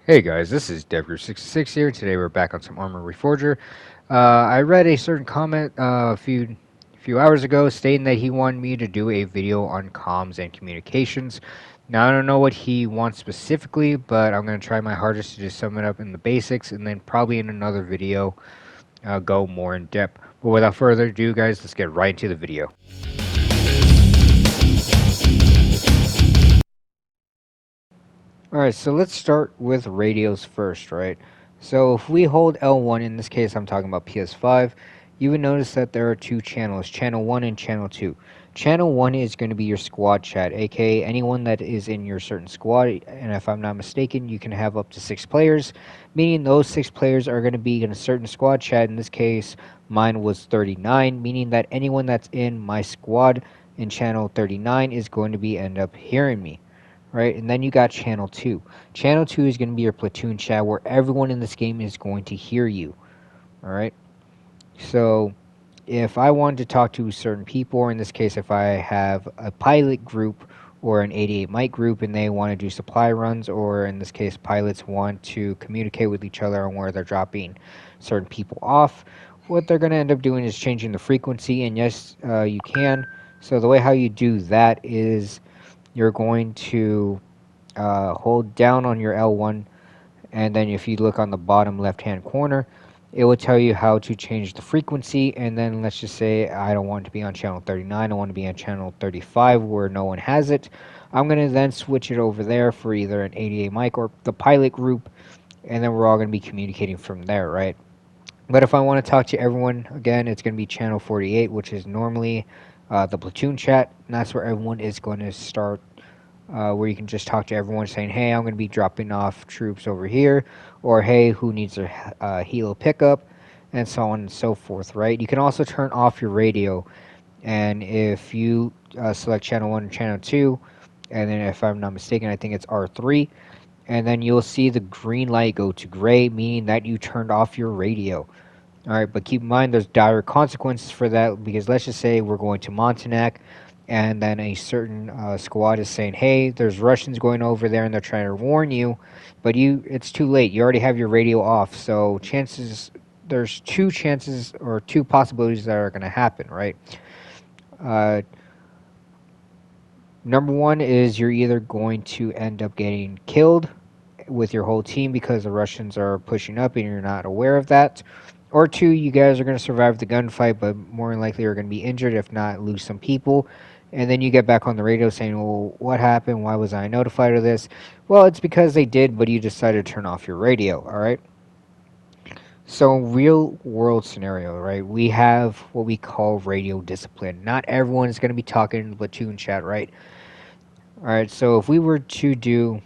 Hey guys, this is Devgrew66 here. Today we're back on some Arma Reforger. I read a certain comment a few hours ago stating that he wanted me to do a video on comms and communications. Now I don't know what he wants specifically, but I'm going to try my hardest to just sum it up in the basics, and then probably in another video go more in depth. But without further ado, guys, let's get right into the video. Alright, so let's start with radios first, right? So if we hold L1, in this case I'm talking about PS5, you would notice that there are two channels, channel 1 and channel 2. Channel 1 is going to be your squad chat, aka anyone that is in your certain squad, and if I'm not mistaken, you can have up to 6 players, meaning those 6 players are going to be in a certain squad chat. In this case, mine was 39, meaning that anyone that's in my squad in channel 39 is going to end up hearing me. Right, and then you got channel 2. Channel 2 is going to be your platoon chat where everyone in this game is going to hear you. Alright, so if I wanted to talk to certain people, or in this case if I have a pilot group or an 88 mic group and they want to do supply runs, or in this case pilots want to communicate with each other on where they're dropping certain people off, what they're going to end up doing is changing the frequency. And yes, you can. So the way how you do that is you're going to hold down on your L1, and then if you look on the bottom left hand corner, it will tell you how to change the frequency. And then let's just say I don't want to be on channel 39, I want to be on channel 35 where no one has it. I'm going to then switch it over there for either an 88 mic or the pilot group, and then we're all going to be communicating from there, right? But if I want to talk to everyone, again, it's going to be channel 48, which is normally the platoon chat, and that's where everyone is going to start, where you can just talk to everyone saying, hey, I'm going to be dropping off troops over here, or hey, who needs a helo pickup, and so on and so forth, right? You can also turn off your radio, and if you select channel 1 and channel 2, and then if I'm not mistaken, I think it's R3, and then you'll see the green light go to gray, meaning that you turned off your radio. Alright, but keep in mind there's dire consequences for that, because let's just say we're going to Montanak, and then a certain squad is saying, hey, there's Russians going over there and they're trying to warn you, but it's too late. You already have your radio off, so there's two chances or two possibilities that are going to happen, right? Number one is you're either going to end up getting killed with your whole team because the Russians are pushing up and you're not aware of that. Or two, you guys are going to survive the gunfight, but more than likely you're going to be injured, if not lose some people. And then you get back on the radio saying, well, what happened? Why was I notified of this? Well, it's because they did, but you decided to turn off your radio, alright? So, real world scenario, right? We have what we call radio discipline. Not everyone is going to be talking in the platoon chat, right? Alright, so if we were to do,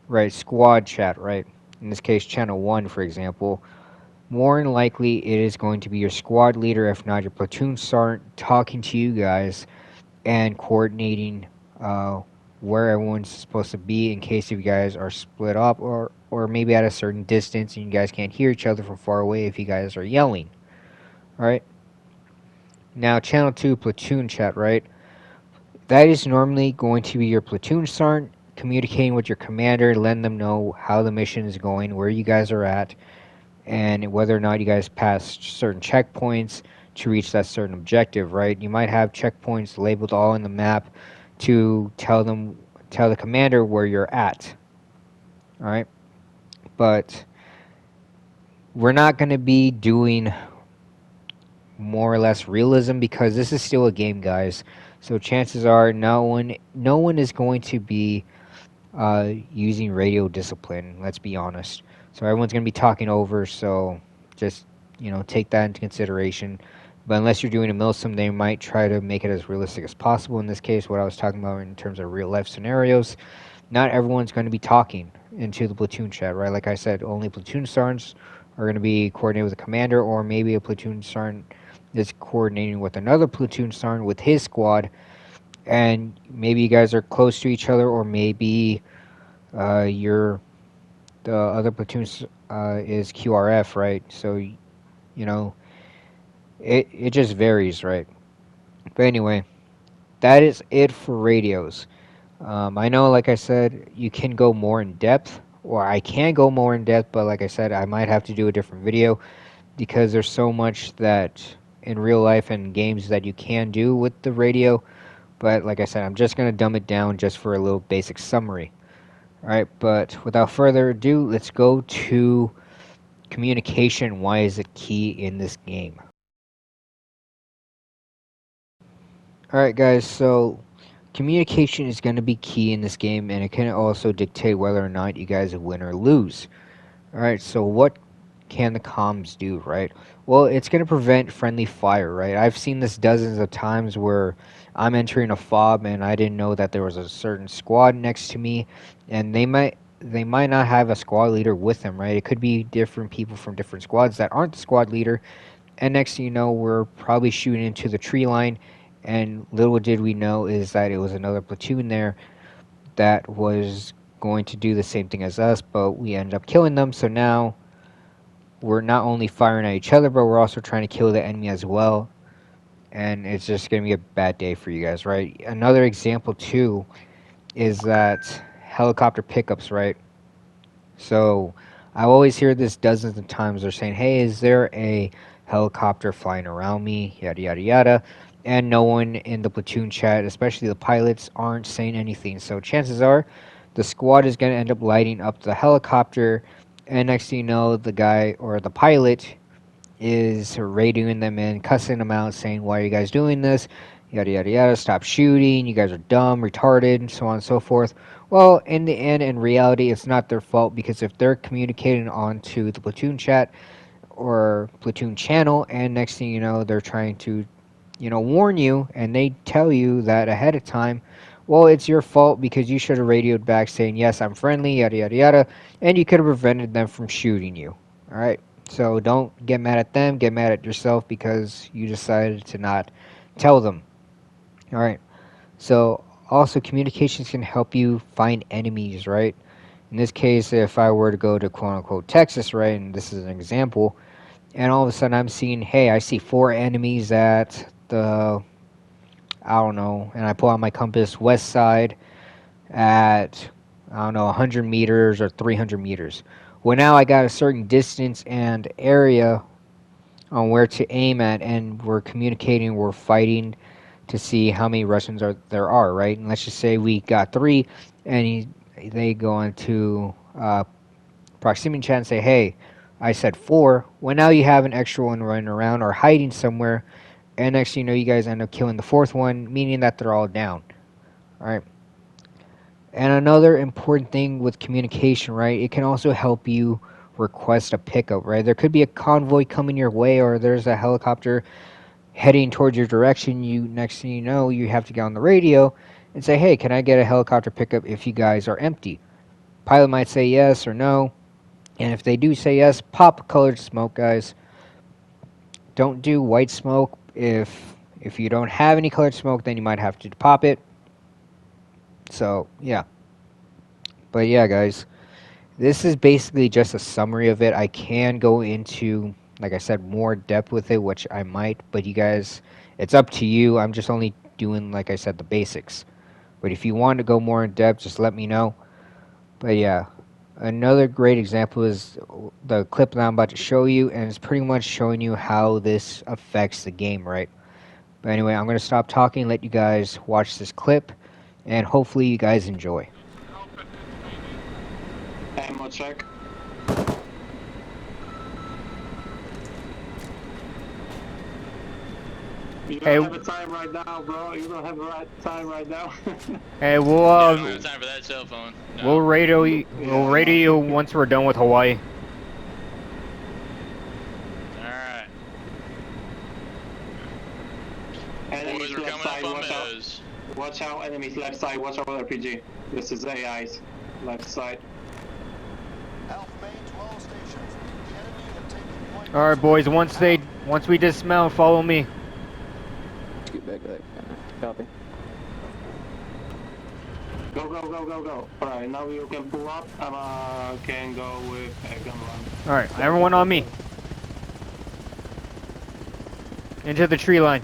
right, squad chat, right? In this case, channel 1, for example, more than likely it is going to be your squad leader, if not your platoon sergeant, talking to you guys and coordinating where everyone's supposed to be in case if you guys are split up or maybe at a certain distance and you guys can't hear each other from far away if you guys are yelling. Alright? Now, channel 2, platoon chat, right? That is normally going to be your platoon sergeant communicating with your commander, letting them know how the mission is going, where you guys are at, and whether or not you guys passed certain checkpoints to reach that certain objective, right? You might have checkpoints labeled all in the map to tell the commander where you're at. Alright? But we're not going to be doing more or less realism because this is still a game, guys. So chances are no one is going to be using radio discipline, let's be honest. So everyone's going to be talking over, so just, take that into consideration. But unless you're doing a milsim, they might try to make it as realistic as possible. In this case, what I was talking about in terms of real-life scenarios, not everyone's going to be talking into the platoon chat, right? Like I said, only platoon sergeants are going to be coordinating with the commander, or maybe a platoon sergeant is coordinating with another platoon sergeant with his squad, and maybe you guys are close to each other, or maybe the other platoon is QRF, right? So, it just varies, right? But anyway, that is it for radios. I know, like I said, you can go more in depth or I can go more in depth, but like I said, I might have to do a different video because there's so much that in real life and games that you can do with the radio. But like I said, I'm just going to dumb it down just for a little basic summary. Alright, but without further ado, let's go to communication. Why is it key in this game? Alright guys, so communication is going to be key in this game, and it can also dictate whether or not you guys win or lose. Alright, so what can the comms do, right? Well, it's going to prevent friendly fire, right? I've seen this dozens of times where I'm entering a fob and I didn't know that there was a certain squad next to me, and they might not have a squad leader with them, right? It could be different people from different squads that aren't the squad leader, and next thing you know, we're probably shooting into the tree line, and little did we know is that it was another platoon there that was going to do the same thing as us, but we ended up killing them. So now we're not only firing at each other, but we're also trying to kill the enemy as well, and it's just going to be a bad day for you guys, right? Another example too is that helicopter pickups, right? So I always hear this dozens of times. They're saying, hey, is there a helicopter flying around me, yada yada yada, and no one in the platoon chat, especially the pilots, aren't saying anything. So chances are the squad is going to end up lighting up the helicopter, and next thing you know, the guy or the pilot is radioing them in, cussing them out, saying, why are you guys doing this, yada yada yada, stop shooting, you guys are dumb, retarded, and so on and so forth. Well, in the end, in reality, it's not their fault, because if they're communicating onto the platoon chat or platoon channel, and next thing you know, they're trying to, warn you, and they tell you that ahead of time, well, it's your fault because you should have radioed back saying, yes, I'm friendly, yada yada yada, and you could have prevented them from shooting you. Alright? So don't get mad at them, get mad at yourself because you decided to not tell them. Alright? So also communications can help you find enemies, right? In this case, if I were to go to quote-unquote Texas, right, and this is an example, and all of a sudden I'm seeing, hey, I see 4 enemies at the, I don't know, and I pull out my compass west side at, I don't know, 100 meters or 300 meters. Well, now I got a certain distance and area on where to aim at, and we're communicating, we're fighting to see how many Russians there are, right? And let's just say we got 3, and they go into proximity chat and say, hey, I said 4. Well, now you have an extra one running around or hiding somewhere, and next thing you know, you guys end up killing the 4th one, meaning that they're all down. Alright? And another important thing with communication, right, it can also help you request a pickup, right? There could be a convoy coming your way, or there's a helicopter heading towards your direction. Next thing you know, you have to get on the radio and say, hey, can I get a helicopter pickup if you guys are empty? Pilot might say yes or no, and if they do say yes, pop colored smoke, guys. Don't do white smoke. If you don't have any colored smoke, then you might have to pop it. So yeah, but yeah, guys, this is basically just a summary of it. I can go into, like I said, more depth with it, which I might, but you guys, it's up to you. I'm just only doing, like I said, the basics. But if you want to go more in depth, just let me know. But yeah, another great example is the clip that I'm about to show you, and it's pretty much showing you how this affects the game, right? But anyway, I'm going to stop talking, let you guys watch this clip, and hopefully you guys enjoy. Ammo check. You don't have a time right now, bro. You don't have a time right now. Hey, we'll don't have time for that cell phone. No. We'll radio you once we're done with Hawaii. Alright. Enemies Boys are left coming side, up on watch out. those. Watch out, enemies left side, watch out RPG. This is AI's left side. Alright boys, once we dismount, follow me. Get back. Copy. Go. Alright, now you can pull up. Can go with a gun run. Alright, everyone on me. Into the tree line.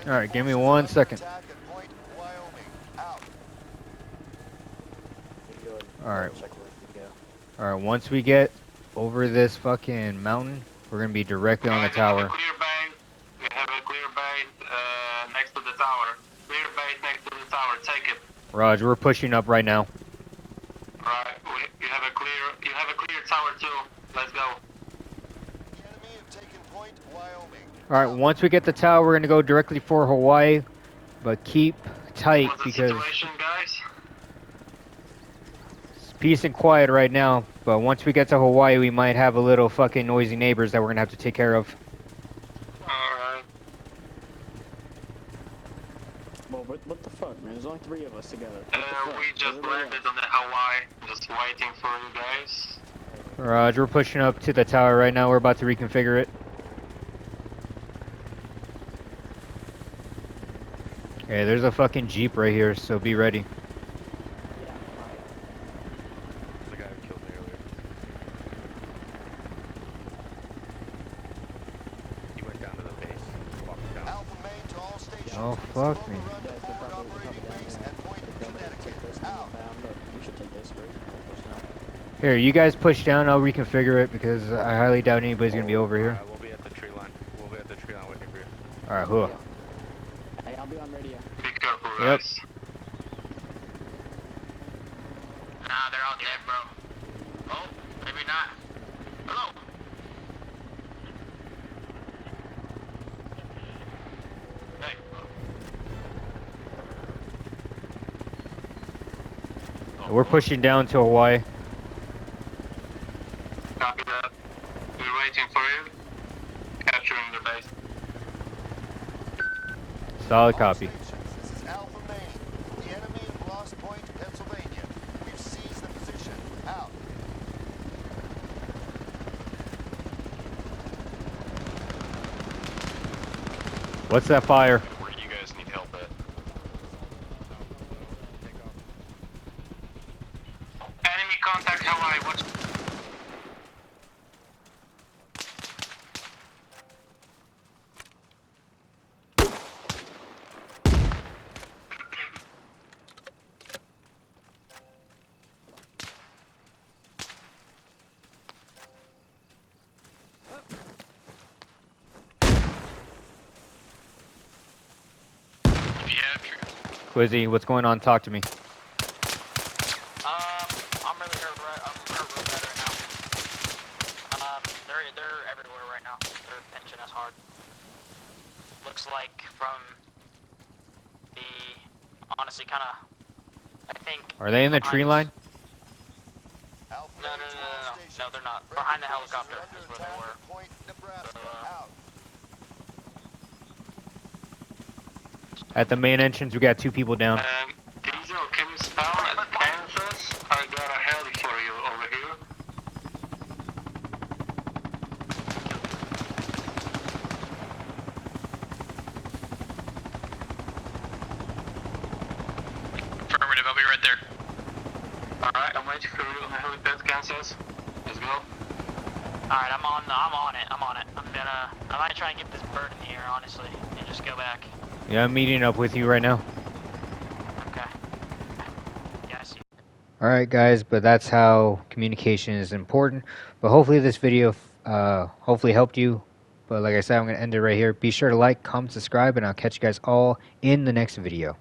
Alright, give me 1 second. Alright. Alright, once we get over this fucking mountain, we're gonna be directly on the tower. We have a clear base next to the tower. Clear base next to the tower. Take it. Roger, we're pushing up right now. Right. You have a clear tower too. Let's go. Alright, once we get the tower, we're gonna go directly for Hawaii, but keep tight What's the because situation, guys? it's peace and quiet right now. But once we get to Hawaii, we might have a little fucking noisy neighbors that we're gonna have to take care of. Alright. Well, what the fuck, man? There's only 3 of us together. We just landed on the Hawaii. Just waiting for you guys. Roger, we're pushing up to the tower right now. We're about to reconfigure it. Okay, there's a fucking Jeep right here, so be ready. The guy who killed me earlier. He went down to the base, walked down. Oh, fuck me. Here, you guys push down, I'll reconfigure it because I highly doubt anybody's gonna be over here. We'll be at the tree line. We'll be at the tree line waiting for you. Alright, whoa. Hey, I'll be on radio. Be careful, Yep. guys. Nah, they're all dead, bro. Oh, maybe not. Hello. Hey. We're pushing down to Hawaii. Copy that. We're waiting for you. Capturing the base. Solid copy. This is Alpha Maine. The enemy in Lost Point, Pennsylvania. We've seized the position. Out. What's that fire? Where do you guys need help at? Enemy contact Hawaii. Watch. Quizzy, what's going on? Talk to me. I'm really hurt. I'm hurt real bad right now. They're everywhere right now. They're pinching us hard. Looks like from the honestly, kind of. I think. Are they in the behind tree us. line? Alpha No, Maine to all stations. no, they're not. Friendly Behind the forces helicopter are under is where they attack were. at Point, Nebraska. Out. At the main entrance, we got 2 people down. Diesel, can you spawn at Kansas? I got a heli for you over here. Affirmative, I'll be right there. Alright, I'm waiting for you on the helipad, Kansas. Let's go. Alright, I'm on it. I might try and get this bird in the air, honestly, and just go back. Yeah, I'm meeting up with you right now. Okay. Yeah, I see. Alright guys, but that's how communication is important. But hopefully this video hopefully helped you. But like I said, I'm going to end it right here. Be sure to like, comment, subscribe, and I'll catch you guys all in the next video.